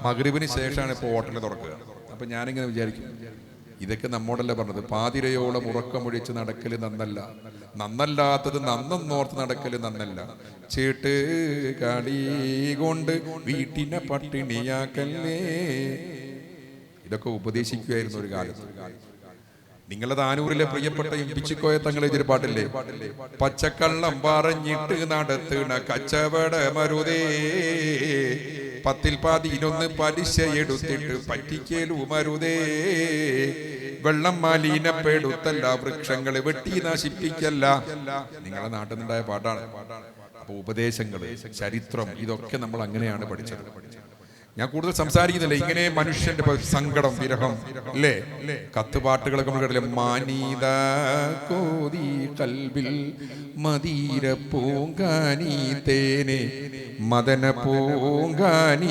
മഗ്രിബിന് ശേഷമാണ് ഇപ്പോൾ ഹോട്ടൽ തുറക്കുക. അപ്പൊ ഞാനിങ്ങനെ വിചാരിക്കും, ഇതൊക്കെ നമ്മോടല്ല പറഞ്ഞത്. പാതിരയോളം ഉറക്കമൊഴിച്ച് നടക്കല് നന്നല്ല, നന്നല്ലാത്തത് നന്നോർത്ത് നടക്കല് നന്നല്ല. ചേട്ട് കളി കൊണ്ട് വീട്ടിനെ പട്ടിണിയാക്കല്ലേ. ഇതൊക്കെ ഉപദേശിക്കുമായിരുന്നു ഒരു കാലത്ത്. നിങ്ങളെ താനൂരിലെ പ്രിയപ്പെട്ട പിച്ചിക്കോയ തങ്ങളെ ഇതൊരു പാട്ടില്ലേ, പച്ചക്കള്ളം പറഞ്ഞിട്ട് നടത്തുന്ന കച്ചവട മരുതേ, 10ൽ 11 പലിശ എടുത്തിട്ട് പറ്റിക്കലു മരുതേ, വെള്ളം മലിനപ്പെടുത്തല്ല, വൃക്ഷങ്ങളെ വെട്ടി നശിപ്പിക്കല്ല. നിങ്ങളെ നാട്ടിൽ നിന്നുണ്ടായ പാട്ടാണ്. അപ്പൊ ഉപദേശങ്ങള്, ചരിത്രം, ഇതൊക്കെ നമ്മൾ അങ്ങനെയാണ് പഠിച്ചത്. ഞാൻ കൂടുതൽ സംസാരിക്കുന്നില്ല. ഇങ്ങനെ മനുഷ്യന്റെ സങ്കടം, വിരഹം അല്ലേ, കത്തുപാട്ടുകളൊക്കെ നമ്മൾ കേട്ടില്ലേ. മാനീത കോതി കൽബിൽ മദീര പൂങ്കാനി തേനെ മദന പൂങ്കാനിയേയൻ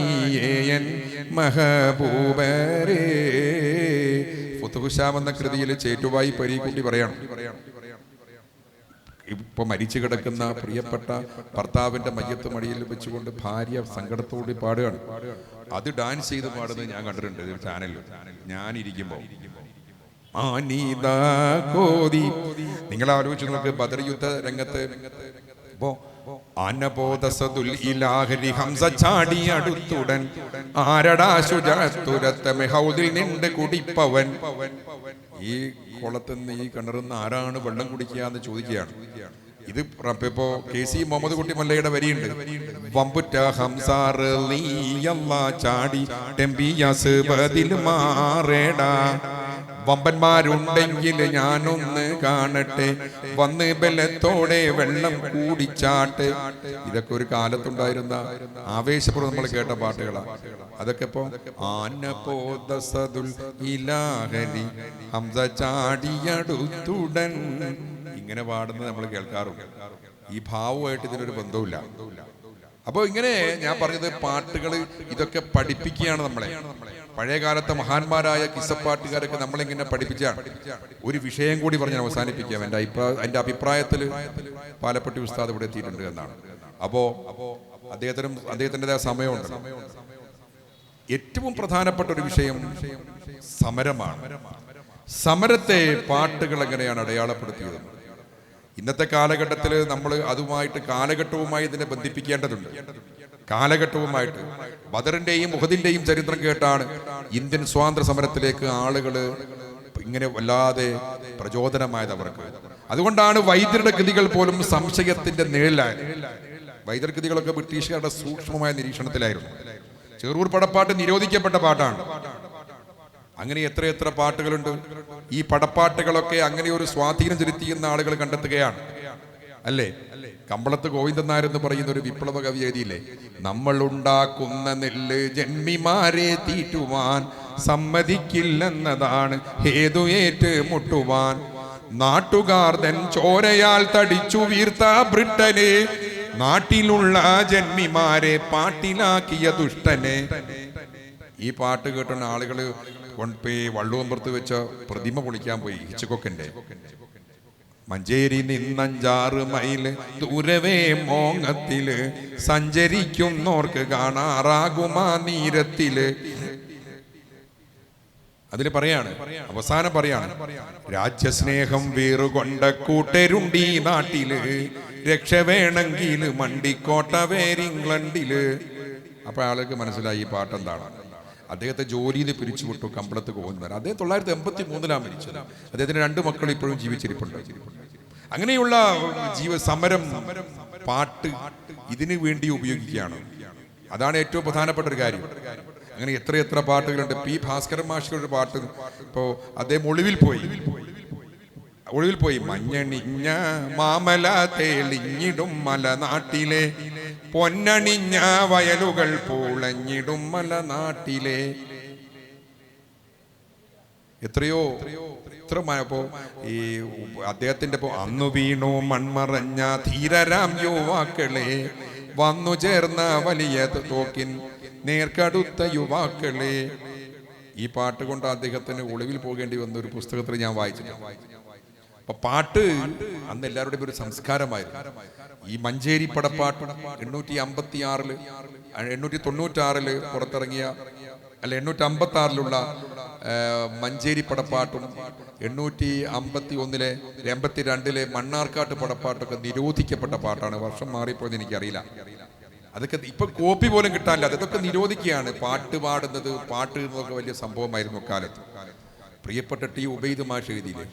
മഹബൂബരേ. ഫുതുഹുശാം എന്ന കൃതിയിൽ ചേറ്റുവായി പരീക്കുട്ടി പറയണം, ഇപ്പൊ മരിച്ചു കിടക്കുന്ന പ്രിയപ്പെട്ട ഭർത്താവിന്റെ മയ്യത്ത് മടിയിൽ വെച്ചുകൊണ്ട് ഭാര്യ സങ്കടത്തോടെ പാടുകയാണ്. അത് ഡാൻസ് ചെയ്ത് പാടുന്നത് ഞാൻ കണ്ടിട്ടുണ്ട് ഒരു ചാനലിൽ ഞാനിരിക്കുമ്പോ. നിങ്ങൾ ആലോചിച്ച് നോക്ക്, ബദർ യുദ്ധ രംഗത്ത് ചാടി അടുത്തുടൻ ആരടാ ശുചാത്തുരത്തമെ ഹൗദിൽ നിണ്ട് കുടിപ്പവൻ. ഈ കുളത്തുനിന്ന്, ഈ കിണറുന്ന് ആരാണ് വെള്ളം കുടിക്കുക എന്ന് ചോദിക്കുകയാണ്. ഇത് ഇപ്പോ KC മുഹമ്മദ് കുട്ടി മല്ലയുടെ വരിയുണ്ട്. വമ്പുറ്റ ഹംസാർ ചാടി ടെമ്പിയാസ് ബദിൽ മാറേടാ, വമ്പന്മാരുണ്ടെങ്കിൽ ഞാനൊന്ന് കാണട്ടെ, വന്ന് ബലത്തോടെ വെള്ളം കൂടിച്ചാട്ട്. ഇതൊക്കെ ഒരു കാലത്തുണ്ടായിരുന്ന ആവേശപൂർവ്വം നമ്മൾ കേട്ട പാട്ടുകളാണ്. അതൊക്കെ ഇപ്പോ ആനപോദസദുൽ ഇലാഹരി ഹംസ ചാടിയടുത്തുടൻ ഇങ്ങനെ പാടുന്നത് നമ്മൾ കേൾക്കാറുണ്ട്. ഈ ഭാവമായിട്ട് ഇതിനൊരു ബന്ധവുമില്ല. അപ്പോൾ ഇങ്ങനെ ഞാൻ പറഞ്ഞത്, പാട്ടുകൾ ഇതൊക്കെ പഠിപ്പിക്കുകയാണ് നമ്മളെ. പഴയ കാലത്തെ മഹാന്മാരായ കിസ്സപ്പാട്ടുകാരൊക്കെ നമ്മളിങ്ങനെ പഠിപ്പിച്ചാണ്. ഒരു വിഷയം കൂടി പറഞ്ഞ് അവസാനിപ്പിക്കാം. എൻ്റെ അഭിപ്രായത്തിൽ പാലപ്പെട്ടി ഉസ്താദ് ഇവിടെ എത്തിയിട്ടുണ്ട് എന്നാണ്. അപ്പോ അദ്ദേഹത്തിൻ്റെതായ സമയമുണ്ട്. ഏറ്റവും പ്രധാനപ്പെട്ട ഒരു വിഷയം സമരമാണ്. സമരത്തെ പാട്ടുകൾ എങ്ങനെയാണ് അടയാളപ്പെടുത്തിയത്? ഇന്നത്തെ കാലഘട്ടത്തിൽ നമ്മൾ അതുമായിട്ട് കാലഘട്ടവുമായി ഇതിനെ ബന്ധിപ്പിക്കേണ്ടതുണ്ട്. കാലഘട്ടവുമായിട്ട് ബദറിന്റെയും ഉഹദിന്റെയും ചരിത്രം കേട്ടാണ് ഇന്ത്യൻ സ്വാതന്ത്ര്യ സമരത്തിലേക്ക് ആളുകൾ ഇങ്ങനെ വല്ലാതെ പ്രചോദനമായത് അവർക്ക്. അതുകൊണ്ടാണ് വൈദ്യരുടെ കൃതികൾ പോലും സംശയത്തിന്റെ നിഴലായത്. വൈദ്യർ കൃതികളൊക്കെ ബ്രിട്ടീഷുകാരുടെ സൂക്ഷ്മമായ നിരീക്ഷണത്തിലായിരുന്നു. ചെറൂർ പടപ്പാട്ട് നിരോധിക്കപ്പെട്ട പാട്ടാണ്. അങ്ങനെ എത്രയെത്ര പാട്ടുകളുണ്ട്. ഈ പടപ്പാട്ടുകളൊക്കെ അങ്ങനെ ഒരു സ്വാധീനം ചെലുത്തിയെന്ന ആളുകൾ കണ്ടെത്തുകയാണ് അല്ലേ. കമ്പളത്ത് ഗോവിന്ദൻ നായർ എന്ന് പറയുന്ന ഒരു വിപ്ലവ കവി എഴുതിയില്ലേ, നമ്മൾ ഉണ്ടാക്കുന്ന നെല്ല് ജന്മിമാരെ തീറ്റുവാൻ സമ്മതിക്കില്ലെന്നതാണ് ഹേതുയേറ്റ് മുട്ടുവാൻ. നാട്ടുകാർ തൻ ചോരയാൽ തടിച്ചു വീർത്ത ബ്രിട്ടനെ, നാട്ടിലുള്ള ജന്മിമാരെ പാട്ടിലാക്കിയ ദുഷ്ടനെ. ഈ പാട്ട് കേട്ടുന്ന ആളുകള് വള്ളുവമ്പുറത്ത് വെച്ച പ്രതിമ പൊളിക്കാൻ പോയി. ഹിച്ച്കോക്കിന്റെ മഞ്ചേരി നിന്നഞ്ചാറ് മൈല് ദൂരവേ മോങ്ങത്തില് സഞ്ചരിക്കുന്നോർക്ക് കാണാറാകുമാ നീരത്തില്. അതില് പറയാണ്, അവസാനം പറയാണ്, രാജ്യസ്നേഹം വേറുകൊണ്ട കൂട്ടരുണ്ടീ നാട്ടില്, രക്ഷ വേണമെങ്കിൽ മണ്ടിക്കോട്ട വേരിംഗ്ലണ്ടില്. അപ്പൊ ആൾക്ക് മനസ്സിലായി ഈ പാട്ടെന്താണ്. അദ്ദേഹത്തെ ജോലിയിൽ പിരിച്ചുവിട്ടു കമ്പളത്ത് പോകുന്നവർ. അദ്ദേഹം 1983 മരിച്ചത്. അദ്ദേഹത്തിന് 2 മക്കൾ ഇപ്പോഴും ജീവിച്ചിരിപ്പുണ്ട്. അങ്ങനെയുള്ള സമരം പാട്ട് ഇതിനു വേണ്ടി ഉപയോഗിക്കുകയാണ്. അതാണ് ഏറ്റവും പ്രധാനപ്പെട്ട ഒരു കാര്യം. അങ്ങനെ എത്രയെത്ര പാട്ടുകളുണ്ട്. P. ഭാസ്കരൻ മാഷിയുടെ ഒരു പാട്ട്, ഇപ്പോ അദ്ദേഹം ഒളിവിൽ പോയി മഞ്ഞണിഞ്ഞ മാമല തേളിഞ്ഞിടും മലനാട്ടിലെ, പൊന്നണിഞ്ഞ വയലുകൾ പൂളഞ്ഞിടും മലനാട്ടിലെ. എത്രയോ ഈ അദ്ദേഹത്തിന്റെ അന്നു വീണു മൺമറഞ്ഞ ധീരരാം യുവാക്കളെ, വന്നു ചേർന്ന വലിയ തോക്കിൻ നേർക്കടുത്ത യുവാക്കളെ. ഈ പാട്ട് കൊണ്ട് അദ്ദേഹത്തിന് ഒളിവിൽ പോകേണ്ടി വന്ന ഒരു പുസ്തകത്തിൽ ഞാൻ വായിച്ചിട്ടുണ്ട്. അപ്പൊ പാട്ട് അന്ന് എല്ലാവരുടെയും ഒരു സംസ്കാരമായിരുന്നു. ഈ മഞ്ചേരി പടപ്പാട്ട് 856 896 പുറത്തിറങ്ങിയ അല്ല 856 മഞ്ചേരി പടപ്പാട്ടും 851 82 മണ്ണാർക്കാട്ട് പടപ്പാട്ടൊക്കെ നിരോധിക്കപ്പെട്ട പാട്ടാണ്. വർഷം മാറിപ്പോയെന്ന് എനിക്കറിയില്ല. അതൊക്കെ ഇപ്പൊ കോപ്പി പോലും കിട്ടാനില്ല. അതൊക്കെ നിരോധിക്കുകയാണ്. പാട്ട് പാടുന്നത് പാട്ട് എന്നൊക്കെ വലിയ സംഭവമായിരുന്നു കാലത്ത്. പ്രിയപ്പെട്ട ടി ഉബൈദ് മാഷ് എഴുതിയില്ലേ,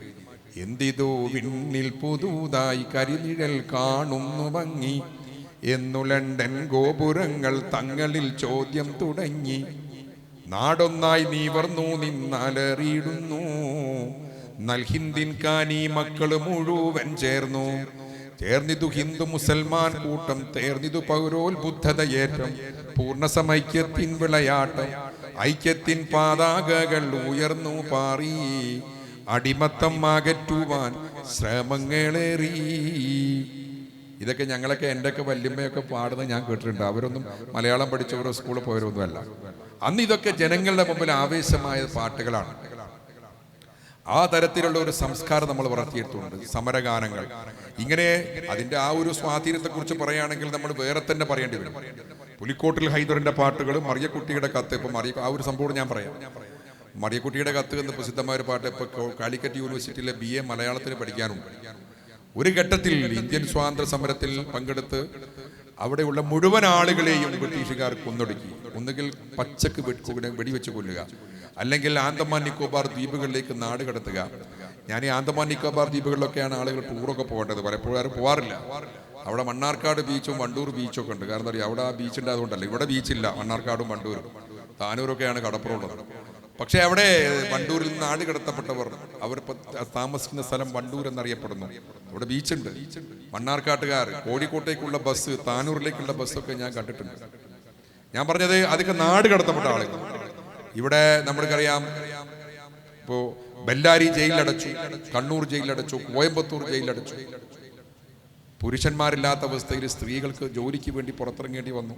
എന്തിതോ വിണ്ണിൽ പുതുതായി കരിനിഴൽ കാണുന്നു ഭംഗി എന്നു ലണ്ടൻ ഗോപുരങ്ങൾ തങ്ങളിൽ ചോദ്യം തുടങ്ങി, നാടൊന്നായി നീവർന്നു നിന്നാലറിയിടുന്നു, നൽഹിന്ദിൻ കാനി മക്കള് മുഴുവൻ ചേർന്നിതു ഹിന്ദു മുസൽമാൻ കൂട്ടം, തേർന്നിതു പൗരോത്ബുദ്ധതയേറ്റം, പൂർണ്ണസമൈക്യത്തിൻ വിളയാട്ടം, ഐക്യത്തിൻ പാതാകകൾ ഉയർന്നു പാറി, അടിമത്തം അകറ്റുവാൻ ശ്രമങ്ങളേറി. ഇതൊക്കെ ഞങ്ങളൊക്കെ എൻ്റെയൊക്കെ വല്യമ്മയൊക്കെ പാടുന്നത് ഞാൻ കേട്ടിട്ടുണ്ട്. അവരൊന്നും മലയാളം പഠിച്ചവരോ സ്കൂളിൽ പോയവരൊന്നും അല്ല. അന്ന് ഇതൊക്കെ ജനങ്ങളുടെ മുമ്പിൽ ആവേശമായ പാട്ടുകളാണ്. ആ തരത്തിലുള്ള ഒരു സംസ്കാരം നമ്മൾ വളർത്തിയിട്ടുണ്ട്. സമരഗാനങ്ങൾ ഇങ്ങനെ അതിൻ്റെ ആ ഒരു സ്വാധീനത്തെക്കുറിച്ച് പറയുകയാണെങ്കിൽ നമ്മൾ വേറെ തന്നെ പറയേണ്ടി വരും. പുലിക്കോട്ടിൽ ഹൈദറിന്റെ പാട്ടുകൾ, മറിയക്കുട്ടിയുടെ കത്ത്. ഇപ്പം ആ ഒരു സംഭവം ഞാൻ പറയാം. മറിയക്കുട്ടിയുടെ കത്ത് എന്ന പ്രസിദ്ധമായ ഒരു പാട്ട് ഇപ്പോൾ കാലിക്കറ്റ് യൂണിവേഴ്സിറ്റിയിലെ BA മലയാളത്തിന് പഠിക്കാനുണ്ട്. ഒരു ഘട്ടത്തിൽ ഇന്ത്യൻ സ്വാതന്ത്ര്യ സമരത്തിൽ പങ്കെടുത്ത് അവിടെയുള്ള മുഴുവൻ ആളുകളെയും ബ്രിട്ടീഷുകാർ കൊന്നൊടുക്കി. ഒന്നുകിൽ പച്ചക്ക് വെടിവെച്ച് കൊല്ലുക, അല്ലെങ്കിൽ ആൻഡമാൻ നിക്കോബാർ ദ്വീപുകളിലേക്ക് നാട് കടത്തുക. ഞാൻ ഈ ആൻഡമാൻ നിക്കോബാർ ദ്വീപുകളിലൊക്കെയാണ് ആളുകൾ ടൂറൊക്കെ പോകേണ്ടത്. പലപ്പോഴും ആരും പോകാറില്ല. അവിടെ മണ്ണാർക്കാട് ബീച്ചും വണ്ടൂർ ബീച്ചും ഒക്കെ ഉണ്ട്. കാരണം അറിയാം, അവിടെ ആ ബീച്ച് ഉണ്ടായതുകൊണ്ടല്ല. ഇവിടെ ബീച്ചില്ല. മണ്ണാർക്കാടും വണ്ടൂരും താനൂരൊക്കെയാണ് കടപ്പുറമുള്ളത്. പക്ഷെ അവിടെ വണ്ടൂരിൽ നിന്ന് നാട് കടത്തപ്പെട്ടവർ അവർ താമസിക്കുന്ന സ്ഥലം വണ്ടൂർ എന്നറിയപ്പെടുന്നു. അവിടെ ബീച്ചുണ്ട്. മണ്ണാർക്കാട്ടുകാർ കോഴിക്കോട്ടേക്കുള്ള ബസ്, താനൂരിലേക്കുള്ള ബസ്സൊക്കെ ഞാൻ കണ്ടിട്ടുണ്ട്. ഞാൻ പറഞ്ഞത് അതൊക്കെ നാട് കടത്തപ്പെട്ട ആളുകൾ. ഇവിടെ നമ്മൾക്കറിയാം, ഇപ്പോ ബെല്ലാരി ജയിലിലടച്ചു, കണ്ണൂർ ജയിലിലടച്ചു, കോയമ്പത്തൂർ ജയിലിലടച്ചു. പുരുഷന്മാരില്ലാത്ത അവസ്ഥയിൽ സ്ത്രീകൾക്ക് ജോലിക്ക് വേണ്ടി പുറത്തിറങ്ങേണ്ടി വന്നു.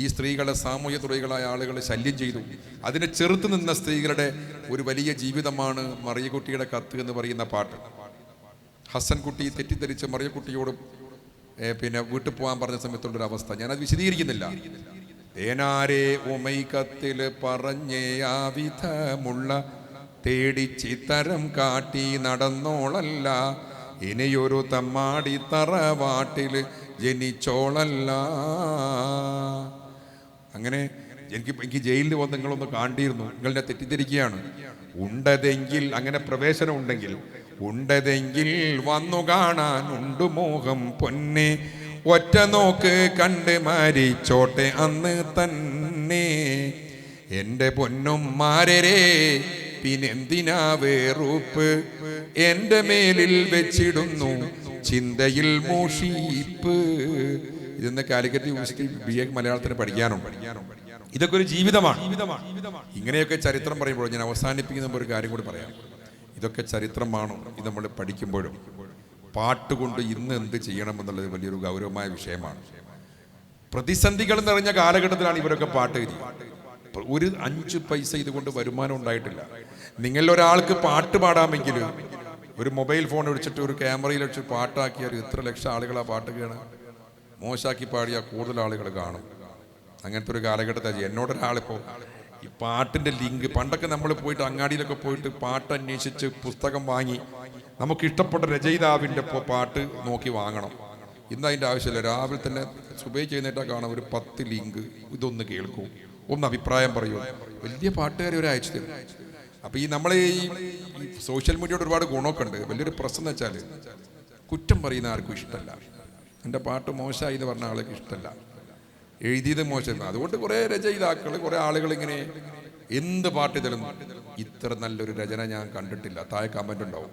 ഈ സ്ത്രീകളെ സാമൂഹ്യ തുറകളായ ആളുകൾ ശല്യം ചെയ്തു. അതിനെ ചെറുത്തു നിന്ന സ്ത്രീകളുടെ ഒരു വലിയ ജീവിതമാണ് മറിയക്കുട്ടിയുടെ കത്ത് എന്ന് പറയുന്ന പാട്ട്. ഹസൻകുട്ടി തെറ്റിദ്ധരിച്ച് മറിയക്കുട്ടിയോട് പിന്നെ വീട്ടിൽ പോകാൻ പറഞ്ഞ സമയത്തുള്ളൊരു അവസ്ഥ ഞാനത് വിശദീകരിക്കുന്നില്ല. തേനാരെ ഉമൈക്കത്തില് പറഞ്ഞേ ആ വിധമുള്ള തേടിച്ചിത്തരം കാട്ടി നടന്നോളല്ല, ഇനിയൊരു തമ്മാടി തറവാട്ടില് ജനിച്ചോളല്ല. അങ്ങനെ എനിക്ക് ജയിലിൽ വന്ന് നിങ്ങളൊന്ന് കാണ്ടിരുന്നു. നിങ്ങളെ തെറ്റിദ്ധരിക്കുകയാണ്. ഉണ്ടതെങ്കിൽ അങ്ങനെ പ്രവേശനം ഉണ്ടതെങ്കിൽ വന്നു കാണാൻ ഉണ്ട് മോഹം പൊന്നെ, ഒറ്റ നോക്ക് കണ്ട് മരിച്ചോട്ടെ അന്ന് തന്നെ. എൻ്റെ പൊന്നുമ്മാരേ പിന്നെന്തിനാ വേറുപ്പ്, എൻ്റെ മേലിൽ വെച്ചിടുന്നു ചിന്തയിൽ മോഷിപ്പ്. ഇതെന്ന് കാലിക്കറ്റ് യൂണിവേഴ്സിറ്റി BA മലയാളത്തിന് പഠിക്കാനുണ്ട്. ഇതൊക്കെ ഒരു ജീവിതമാണ്. ഇങ്ങനെയൊക്കെ ചരിത്രം പറയുമ്പോൾ ഞാൻ അവസാനിപ്പിക്കുന്ന ഒരു കാര്യം കൂടി പറയാം. ഇതൊക്കെ ചരിത്രമാണോ ഇത് നമ്മൾ പഠിക്കുമ്പോഴും പാട്ടുകൊണ്ട് ഇന്ന് എന്ത് ചെയ്യണമെന്നുള്ളത് വലിയൊരു ഗൗരവമായ വിഷയമാണ്. പ്രതിസന്ധികൾ നിറഞ്ഞ കാലഘട്ടത്തിലാണ് ഇവരൊക്കെ പാട്ട് എഴുതി. ഒരു 5 പൈസ ഇതുകൊണ്ട് വരുമാനം ഉണ്ടായിട്ടില്ല. നിങ്ങൾ ഒരാൾക്ക് പാട്ട് പാടാമെങ്കിൽ ഒരു മൊബൈൽ ഫോൺ വെച്ചിട്ട് ഒരു ക്യാമറയിൽ വെച്ച് പാട്ടാക്കിയാൽ എത്ര ലക്ഷം ആളുകൾ ആ പാട്ട് കാണും. മോശമാക്കി പാടിയാൽ കൂടുതൽ ആളുകൾ കാണും. അങ്ങനത്തെ ഒരു കാലഘട്ടത്തിൽ എന്നോടൊരാളിപ്പോൾ ഈ പാട്ടിൻ്റെ ലിങ്ക്, പണ്ടൊക്കെ നമ്മൾ പോയിട്ട് അങ്ങാടിയിലൊക്കെ പോയിട്ട് പാട്ട് അന്വേഷിച്ച് പുസ്തകം വാങ്ങി നമുക്ക് ഇഷ്ടപ്പെട്ട രചയിതാവിൻ്റെ പാട്ട് നോക്കി വാങ്ങണം. ഇന്ന് അതിൻ്റെ ആവശ്യമില്ല. രാവിലെ തന്നെ സുബൈ ചെയ്യുന്നിട്ടാ കാണാം ഒരു 10 ലിങ്ക്. ഇതൊന്ന് കേൾക്കൂ, ഒന്ന് അഭിപ്രായം പറയൂ. വലിയ പാട്ടുകാരെ ഒരു അയച്ചു തരും. അപ്പം ഈ നമ്മളെ ഈ സോഷ്യൽ മീഡിയയുടെ ഒരുപാട് ഗുണമൊക്കെ ഉണ്ട്. വലിയൊരു പ്രശ്നം എന്ന് വെച്ചാൽ കുറ്റം പറയുന്ന ആർക്കും ഇഷ്ടമല്ല. എൻ്റെ പാട്ട് മോശമായി എന്ന് പറഞ്ഞ ആൾക്ക് ഇഷ്ടമല്ല, എഴുതിയത് മോശം. അതുകൊണ്ട് കുറേ രചയിതാക്കൾ, കുറേ ആളുകൾ ഇങ്ങനെ എന്ത് പാട്ട് തരും, ഇത്ര നല്ലൊരു രചന ഞാൻ കണ്ടിട്ടില്ല, താഴെ കമൻ്റ് ഉണ്ടാവും.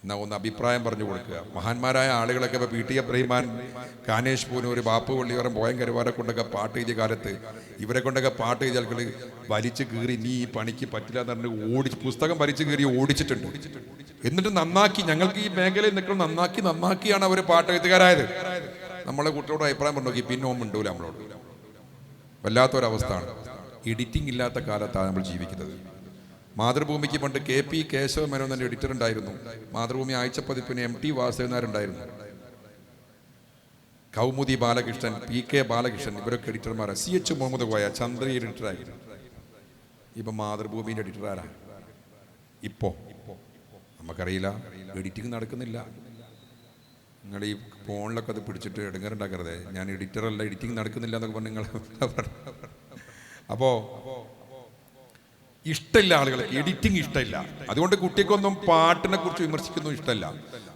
എന്നാൽ ഒന്ന് അഭിപ്രായം പറഞ്ഞു കൊടുക്കുക. മഹാന്മാരായ ആളുകളൊക്കെ ഇപ്പോൾ PT അബ്രഹിമാൻ, കാനേഷ് പൂനൂർ, ബാപ്പു വള്ളിയോറം, പോയം കരുവാരെ കൊണ്ടൊക്കെ പാട്ട് എഴുതിയ കാലത്ത് ഇവരെ കൊണ്ടൊക്കെ പാട്ട് എഴുതിയ ആളുകൾ വലിച്ചു കീറി നീ ഈ പണിക്ക് പറ്റില്ല എന്ന് പറഞ്ഞ് പുസ്തകം വലിച്ചു കീറി ഓടിച്ചിട്ടുണ്ട്. എന്നിട്ട് നന്നാക്കി, ഞങ്ങൾക്ക് ഈ മേഖലയിൽ നിൽക്കണം, നന്നാക്കിയാണ് അവർ പാട്ട് എഴുത്തുകാരായത്. നമ്മളെ കുട്ടിയോട് അഭിപ്രായം പറഞ്ഞു നോക്കി, പിന്നെ ഓം ഉണ്ടൂല നമ്മളോട്. വല്ലാത്തൊരവസ്ഥയാണ്. എഡിറ്റിംഗ് ഇല്ലാത്ത കാലത്താണ് നമ്മൾ ജീവിക്കുന്നത്. മാതൃഭൂമിക്ക് പണ്ട് KP കേശവ മേനോൻ തന്നെ എഡിറ്റർ ഉണ്ടായിരുന്നു. മാതൃഭൂമി ആഴ്ചപ്പതിപ്പിന് MT വാസുദേവനാരുണ്ടായിരുന്നു. കൗമുദി ബാലകൃഷ്ണൻ, PK ബാലകൃഷ്ണൻ, ഇവരൊക്കെ എഡിറ്റർമാരാണ്. CH മുഹമ്മദ് കോയ ചന്ദ്രൻ എഡിറ്ററായിരുന്നു. ഇപ്പം മാതൃഭൂമിൻ്റെ എഡിറ്ററാരാ? ഇപ്പോ നമുക്കറിയില്ല. എഡിറ്റിംഗ് നടക്കുന്നില്ല. നിങ്ങൾ ഈ ഫോണിലൊക്കെ അത് പിടിച്ചിട്ട് എടുങ്ങറുണ്ടാക്കരുതേ. ഞാൻ എഡിറ്ററല്ല, എഡിറ്റിംഗ് നടക്കുന്നില്ല എന്നൊക്കെ പറഞ്ഞ് നിങ്ങൾ. അപ്പോൾ ഇഷ്ടമില്ല ആളുകൾക്ക്, എഡിറ്റിംഗ് ഇഷ്ടമില്ല. അതുകൊണ്ട് കുട്ടിക്കൊന്നും പാട്ടിനെ കുറിച്ച് വിമർശിക്കുന്നു ഇഷ്ടമല്ല.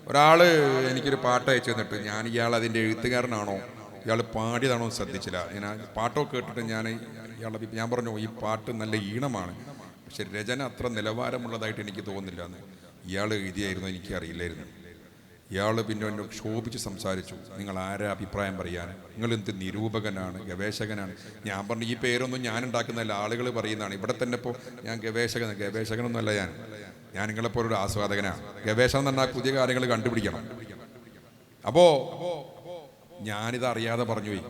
ഒരാള് എനിക്കൊരു പാട്ട് അയച്ചു തന്നിട്ട് ഞാൻ ഇയാൾ അതിൻ്റെ എഴുത്തുകാരനാണോ ഇയാൾ പാടിയതാണോ ശ്രദ്ധിച്ചില്ല. ഞാൻ പാട്ടൊക്കെ കേട്ടിട്ട് ഞാൻ പറഞ്ഞു ഈ പാട്ട് നല്ല ഈണമാണ്, പക്ഷെ രചന അത്ര നിലവാരമുള്ളതായിട്ട് എനിക്ക് തോന്നുന്നില്ല എന്ന്. ഇയാൾ എഴുതിയായിരുന്നു, എനിക്കറിയില്ലായിരുന്നു. ഇയാൾ പിന്നെ എന്നെ ക്ഷോഭിച്ച് സംസാരിച്ചു. നിങ്ങൾ ആരാ അഭിപ്രായം പറയാൻ? നിങ്ങൾ എന്ത് നിരൂപകനാണ്, ഗവേഷകനാണ്? ഞാൻ പറഞ്ഞു ഈ പേരൊന്നും ഞാൻ ഉണ്ടാക്കുന്നതല്ല, ആളുകൾ പറയുന്നതാണ്. ഇവിടെ തന്നെ ഇപ്പോൾ ഞാൻ ഗവേഷകനൊന്നുമല്ല. ഞാൻ നിങ്ങളെപ്പോലൊരു ആസ്വാദകനാണ്. ഗവേഷണം എന്ന് പറഞ്ഞാൽ പുതിയ കാര്യങ്ങൾ കണ്ടുപിടിക്കണം. അപ്പോൾ ഞാനിത് അറിയാതെ പറഞ്ഞു പോയി.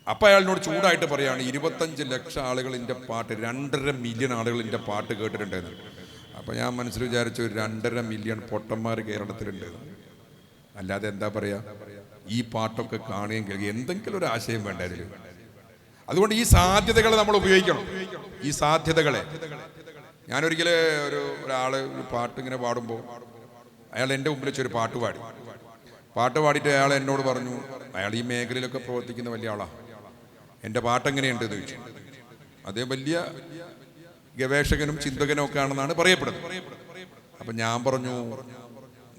അപ്പം അയാളിനോട് ചൂടായിട്ട് പറയാണ് 25 ലക്ഷം ആളുകൾ എൻ്റെ പാട്ട്, 2.5 മില്യൺ ആളുകൾ എൻ്റെ പാട്ട് കേട്ടിട്ടുണ്ടെന്ന്. അപ്പം ഞാൻ മനസ്സിൽ വിചാരിച്ചു 2.5 മില്യൺ പൊട്ടന്മാർ കേരളത്തിലുണ്ട്. അല്ലാതെ എന്താ പറയുക, ഈ പാട്ടൊക്കെ കാണുകയും കേൾക്കുകയും എന്തെങ്കിലും ഒരു ആശയം വേണ്ട അതിൽ. അതുകൊണ്ട് ഈ സാധ്യതകളെ നമ്മൾ ഉപയോഗിക്കണം. ഈ സാധ്യതകളെ ഞാനൊരിക്കലും ഒരാൾ ഒരു പാട്ട് ഇങ്ങനെ പാടുമ്പോൾ അയാൾ എൻ്റെ മുമ്പിൽ വെച്ചൊരു പാട്ട് പാടിയിട്ട് അയാൾ എന്നോട് പറഞ്ഞു, അയാൾ ഈ മേഖലയിലൊക്കെ പ്രവർത്തിക്കുന്ന വലിയ ആളാണ്. എൻ്റെ പാട്ടെങ്ങനെയുണ്ട് എന്ന് ചോദിച്ചു. അതേ വലിയ ഗവേഷകനും ചിന്തകനും ഒക്കെ ആണെന്നാണ് പറയപ്പെടുന്നത്. അപ്പം ഞാൻ പറഞ്ഞു,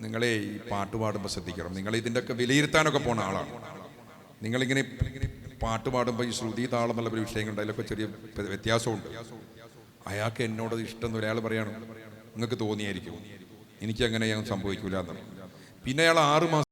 നിങ്ങളെ ഈ പാട്ട് പാടുമ്പോൾ ശ്രദ്ധിക്കണം. നിങ്ങൾ ഇതിൻ്റെയൊക്കെ വിലയിരുത്താനൊക്കെ പോണ ആളാണ്. നിങ്ങളിങ്ങനെ പാട്ട് പാടുമ്പോൾ ഈ ശ്രുതി താളം എന്നുള്ള ഒരു വിഷയങ്ങളുണ്ട്, അതിലൊക്കെ ചെറിയ വ്യത്യാസമുണ്ട്. അയാൾക്ക് എന്നോട് ഇഷ്ടം ഒരാൾ പറയാണ്, നിങ്ങൾക്ക് തോന്നിയായിരിക്കും, എനിക്കങ്ങനെ ഞാൻ സംഭവിക്കൂല എന്നാണ്. പിന്നെ അയാൾ 6 മാസം